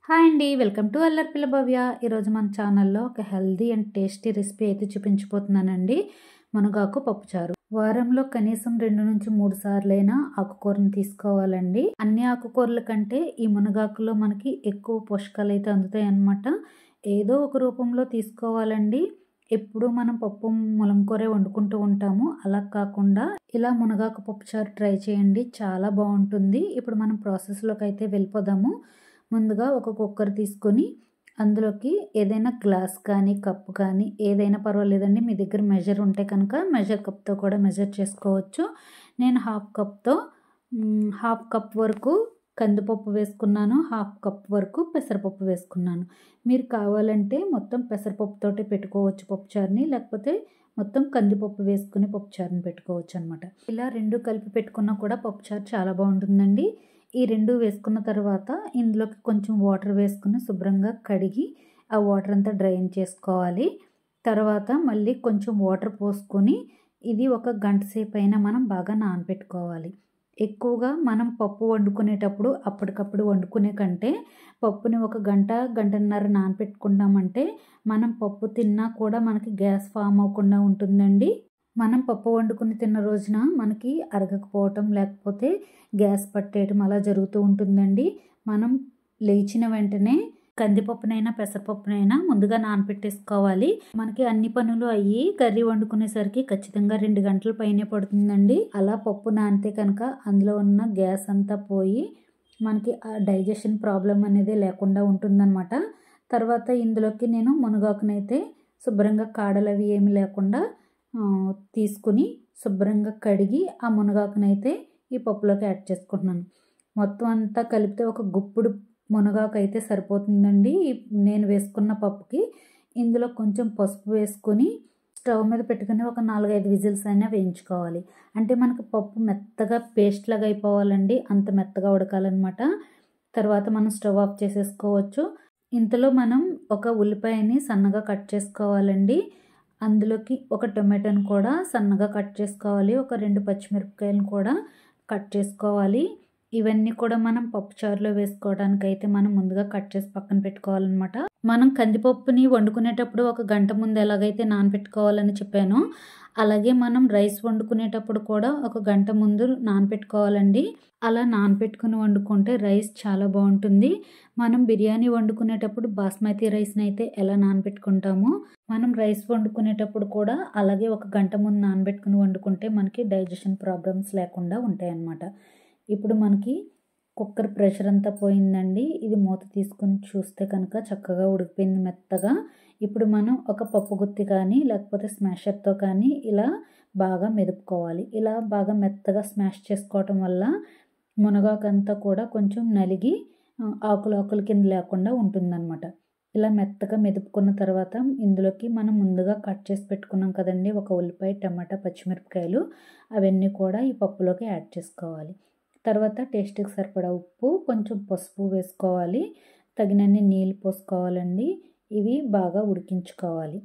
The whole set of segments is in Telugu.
హాయ్ అండి. వెల్కమ్ టు అల్లరి పిల్ల భవ్య. ఈరోజు మన ఛానల్లో ఒక హెల్దీ అండ్ టేస్టీ రెసిపీ అయితే చూపించబోతున్నానండి. మునగాకు పప్పుచారు. వారంలో కనీసం 2-3 సార్లైనా ఆకుకూరను తీసుకోవాలండి. అన్ని ఆకుకూరల కంటే ఈ మునగాకులో మనకి ఎక్కువ పోషకాలు అయితే అందుతాయి అన్నమాట. ఏదో ఒక రూపంలో తీసుకోవాలండి. ఎప్పుడు మనం పప్పు ములంకూరే వండుకుంటూ ఉంటాము. అలా కాకుండా ఇలా మునగాకు పప్పుచారు ట్రై చేయండి. చాలా బాగుంటుంది. ఇప్పుడు మనం ప్రాసెస్లోకి అయితే వెళ్ళిపోదాము. ముందుగా ఒక కుక్కర్ తీసుకొని అందులోకి ఏదైనా గ్లాస్ కానీ కప్పు కానీ ఏదైనా పర్వాలేదండి. మీ దగ్గర మెజర్ ఉంటే కనుక మెజర్ కప్తో కూడా మెజర్ చేసుకోవచ్చు. నేను హాఫ్ కప్ వరకు కందిపప్పు వేసుకున్నాను. హాఫ్ కప్ వరకు పెసరపప్పు వేసుకున్నాను. మీరు కావాలంటే మొత్తం పెసరపప్పుతోటి పెట్టుకోవచ్చు పప్పుచారుని, లేకపోతే మొత్తం కందిపప్పు వేసుకుని పప్పుచారుని పెట్టుకోవచ్చు అనమాట. ఇలా రెండు కలిపి పెట్టుకున్నా కూడా పప్పుచారు చాలా బాగుంటుందండి. ఈ రెండు వేసుకున్న తర్వాత ఇందులోకి కొంచెం వాటర్ వేసుకుని శుభ్రంగా కడిగి ఆ వాటర్ అంతా డ్రైన్ చేసుకోవాలి. తర్వాత మళ్ళీ కొంచెం వాటర్ పోసుకొని ఇది ఒక గంట సేపు అయినా మనం బాగా నానబెట్టుకోవాలి. ఎక్కువగా మనం పప్పు వండుకునేటప్పుడు అప్పటికప్పుడు వండుకునే కంటే పప్పుని ఒక గంటన్నర నానబెట్టుకున్నామంటే మనం పప్పు తిన్నా కూడా మనకి గ్యాస్ ఫామ్ అవ్వకుండా ఉంటుందండి. మనం పప్పు వండుకుని తిన్న రోజున మనకి అరగకపోవటం లేకపోతే గ్యాస్ పట్టేయటం అలా జరుగుతూ ఉంటుందండి. మనం లేచిన వెంటనే కందిపప్పునైనా పెసరపప్పునైనా ముందుగా నానబెట్టేసుకోవాలి. మనకి అన్ని పనులు అయ్యి కర్రీ వండుకునేసరికి ఖచ్చితంగా 2 గంటల పైనే పడుతుందండి. అలా పప్పు నానితే కనుక అందులో ఉన్న గ్యాస్ అంతా పోయి మనకి ఆ డైజెషన్ ప్రాబ్లం అనేది లేకుండా ఉంటుందన్నమాట. తర్వాత ఇందులోకి నేను మునగాకునైతే శుభ్రంగా కాడలు అవి ఏమి లేకుండా తీసుకుని శుభ్రంగా కడిగి ఆ మునగాకునైతే ఈ పప్పులోకి యాడ్ చేసుకుంటున్నాను. మొత్తం అంతా కలిపితే ఒక గుప్పుడు మునగాకు అయితే సరిపోతుందండి నేను వేసుకున్న పప్పుకి. ఇందులో కొంచెం పసుపు వేసుకొని స్టవ్ మీద పెట్టుకుని ఒక 4-5 విజిల్స్ అయినా వేయించుకోవాలి. అంటే మనకు పప్పు మెత్తగా పేస్ట్ లాగా అయిపోవాలండి. అంత మెత్తగా ఉడకాలన్నమాట. తర్వాత మనం స్టవ్ ఆఫ్ చేసేసుకోవచ్చు. ఇంతలో మనం ఒక ఉల్లిపాయని సన్నగా కట్ చేసుకోవాలండి. అందులోకి ఒక టొమాటోని కూడా సన్నగా కట్ చేసుకోవాలి. ఒక 2 పచ్చిమిరపకాయలను కూడా కట్ చేసుకోవాలి. ఇవన్నీ కూడా మనం పప్పుచారులో వేసుకోవడానికి అయితే మనం ముందుగా కట్ చేసి పక్కన పెట్టుకోవాలన్నమాట. మనం కందిపప్పుని వండుకునేటప్పుడు ఒక గంట ముందు ఎలాగైతే నానబెట్టుకోవాలని చెప్పానో అలాగే మనం రైస్ వండుకునేటప్పుడు కూడా ఒక గంట ముందు నానబెట్టుకోవాలండి. అలా నానబెట్టుకుని వండుకుంటే రైస్ చాలా బాగుంటుంది. మనం బిర్యానీ వండుకునేటప్పుడు బాస్మతి రైస్ని అయితే ఎలా నానబెట్టుకుంటామో మనం రైస్ వండుకునేటప్పుడు కూడా అలాగే ఒక గంట ముందు నానబెట్టుకుని వండుకుంటే మనకి డైజెషన్ ప్రాబ్లమ్స్ లేకుండా ఉంటాయి అన్నమాట. ఇప్పుడు మనకి కుక్కర్ ప్రెషర్ అంతా పోయిందండి. ఇది మూత తీసుకొని చూస్తే కనుక చక్కగా ఉడికిపోయింది మెత్తగా. ఇప్పుడు మనం ఒక పప్పు గుత్తి కానీ లేకపోతే స్మాషర్తో కానీ ఇలా బాగా మెదుపుకోవాలి. ఇలా బాగా మెత్తగా స్మాష్ చేసుకోవటం వల్ల మునగాకంతా కూడా కొంచెం నలిగి ఆకులు కింద లేకుండా ఉంటుందన్నమాట. ఇలా మెత్తగా మెదుపుకున్న తర్వాత ఇందులోకి మనం ముందుగా కట్ చేసి పెట్టుకున్నాం కదండి ఒక ఉల్లిపాయ, టమాటా, పచ్చిమిరపకాయలు అవన్నీ కూడా ఈ పప్పులోకి యాడ్ చేసుకోవాలి. తర్వాత టేస్ట్కి సరిపడా ఉప్పు, కొంచెం పసుపు వేసుకోవాలి. తగినన్ని నీళ్ళు పోసుకోవాలండి. ఇవి బాగా ఉడికించుకోవాలి.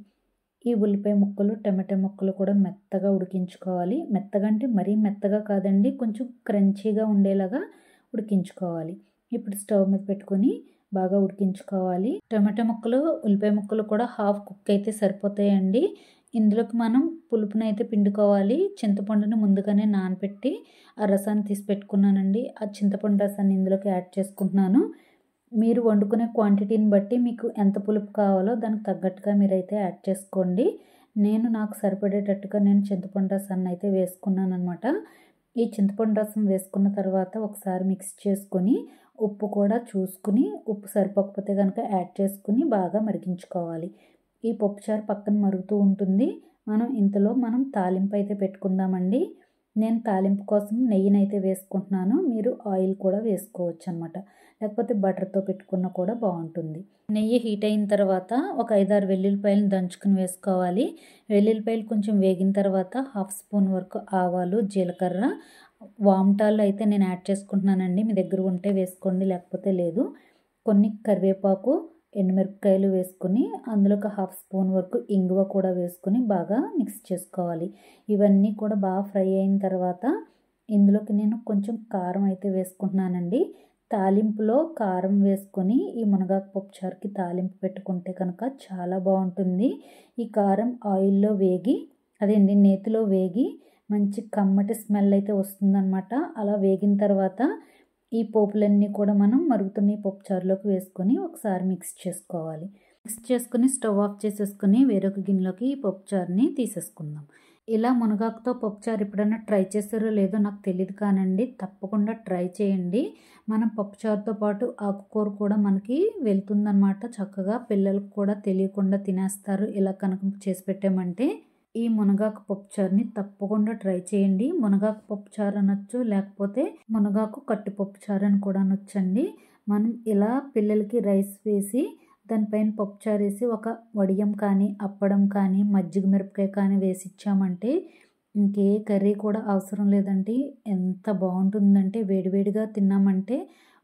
ఈ ఉల్లిపాయ ముక్కలు, టమాటా ముక్కలు కూడా మెత్తగా ఉడికించుకోవాలి. మెత్తగా అంటే మరీ మెత్తగా కాదండి, కొంచెం క్రంచీగా ఉండేలాగా ఉడికించుకోవాలి. ఇప్పుడు స్టవ్ మీద పెట్టుకొని బాగా ఉడికించుకోవాలి. టమాటా ముక్కలు, ఉల్లిపాయ ముక్కలు కూడా హాఫ్ కుక్ అయితే సరిపోతాయండి. ఇందులోకి మనం పులుపునైతే పిండుకోవాలి. చింతపండుని ముందుగానే నానబెట్టి ఆ రసాన్ని తీసి పెట్టుకున్నానండి. ఆ చింతపండు రసాన్ని ఇందులోకి యాడ్ చేసుకుంటున్నాను. మీరు వండుకునే క్వాంటిటీని బట్టి మీకు ఎంత పులుపు కావాలో దానికి తగ్గట్టుగా మీరైతే యాడ్ చేసుకోండి. నాకు సరిపడేటట్టుగా నేను చింతపండు రసాన్ని అయితే వేసుకున్నాను అనమాట. ఈ చింతపండు రసం వేసుకున్న తర్వాత ఒకసారి మిక్స్ చేసుకొని ఉప్పు కూడా చూసుకుని ఉప్పు సరిపోకపోతే కనుక యాడ్ చేసుకుని బాగా మరిగించుకోవాలి. ఈ పప్పుచారు పక్కన మరుగుతూ ఉంటుంది. ఇంతలో మనం తాలింపు అయితే పెట్టుకుందామండి. నేను తాలింపు కోసం నెయ్యినైతే వేసుకుంటున్నాను. మీరు ఆయిల్ కూడా వేసుకోవచ్చు అనమాట. లేకపోతే బటర్తో పెట్టుకున్నా కూడా బాగుంటుంది. నెయ్యి హీట్ అయిన తర్వాత ఒక 5-6 వెల్లుల్లిపాయలను దంచుకుని వేసుకోవాలి. వెల్లుల్లిపాయలు కొంచెం వేగిన తర్వాత 1/2 స్పూన్ వరకు ఆవాలు, జీలకర్ర, వామటాలు అయితే నేను యాడ్ చేసుకుంటున్నానండి. మీ దగ్గర ఉంటే వేసుకోండి, లేకపోతే లేదు. కొన్ని కరివేపాకు, ఎండుమిరపకాయలు వేసుకుని అందులో ఒక 1/2 స్పూన్ వరకు ఇంగువ కూడా వేసుకుని బాగా మిక్స్ చేసుకోవాలి. ఇవన్నీ కూడా బాగా ఫ్రై అయిన తర్వాత ఇందులోకి నేను కొంచెం కారం అయితే వేసుకుంటున్నానండి. తాలింపులో కారం వేసుకొని ఈ మునగాకు పప్పుచారుకి తాలింపు పెట్టుకుంటే కనుక చాలా బాగుంటుంది. ఈ కారం ఆయిల్లో వేగి అదేంటి నేతిలో వేగి మంచి కమ్మటి స్మెల్ అయితే వస్తుందన్నమాట. అలా వేగిన తర్వాత ఈ పోపులన్నీ కూడా మనం మరుగుతున్న ఈ పప్పుచారులోకి వేసుకొని ఒకసారి మిక్స్ చేసుకోవాలి. మిక్స్ చేసుకుని స్టవ్ ఆఫ్ చేసేసుకుని వేరొక గిన్నెలోకి ఈ పప్పుచారుని తీసేసుకుందాం. ఇలా మునగాకుతో పప్పుచారు ఎప్పుడైనా ట్రై చేస్తారో లేదో నాకు తెలియదు కానండి, తప్పకుండా ట్రై చేయండి. మనం పప్పుచారుతో పాటు ఆకుకూర కూడా మనకి వెళ్తుందన్నమాట. చక్కగా పిల్లలకు కూడా తెలియకుండా తినేస్తారు ఇలా కనుక చేసి పెట్టామంటే. ఈ మునగాకు పప్పుచారుని తప్పకుండా ట్రై చేయండి. మునగాకు పప్పుచారు అనొచ్చు, లేకపోతే మునగాకు కట్టు పప్పుచారు అని కూడా అనొచ్చండి. మనం ఇలా పిల్లలకి రైస్ వేసి దానిపైన పప్పుచారు వేసి ఒక వడియం కానీ అప్పడం కానీ మజ్జిగ మిరపకాయ కానీ వేసి ఇచ్చామంటే ఇంకే కర్రీ కూడా అవసరం లేదండి. ఎంత బాగుంటుందంటే వేడివేడిగా తిన్నామంటే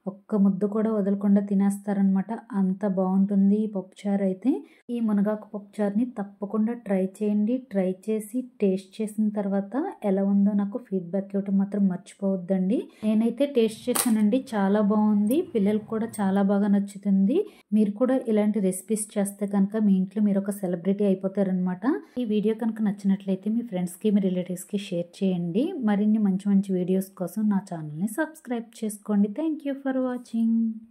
ఒక్క ముద్ద కూడా వదలకుండా తినేస్తారనమాట. అంత బాగుంటుంది ఈ పప్పుచారు అయితే. ఈ మునగాకు పప్పుచారుని తప్పకుండా ట్రై చేయండి. ట్రై చేసి టేస్ట్ చేసిన తర్వాత ఎలా ఉందో నాకు ఫీడ్బ్యాక్ ఇవ్వటం మాత్రం మర్చిపోవద్దండి. నేనైతే టేస్ట్ చేశానండి, చాలా బాగుంది. పిల్లలకు కూడా చాలా బాగా నచ్చుతుంది. మీరు కూడా ఇలాంటి రెసిపీస్ చేస్తే కనుక మీ ఇంట్లో మీరు ఒక సెలబ్రిటీ అయిపోతారనమాట. ఈ వీడియో కనుక నచ్చినట్లయితే మీ ఫ్రెండ్స్కి మీ రిలేటివ్స్కి షేర్ చేయండి. మరిన్ని మంచి మంచి వీడియోస్ కోసం నా ఛానల్ని సబ్స్క్రైబ్ చేసుకోండి. Thank you for watching.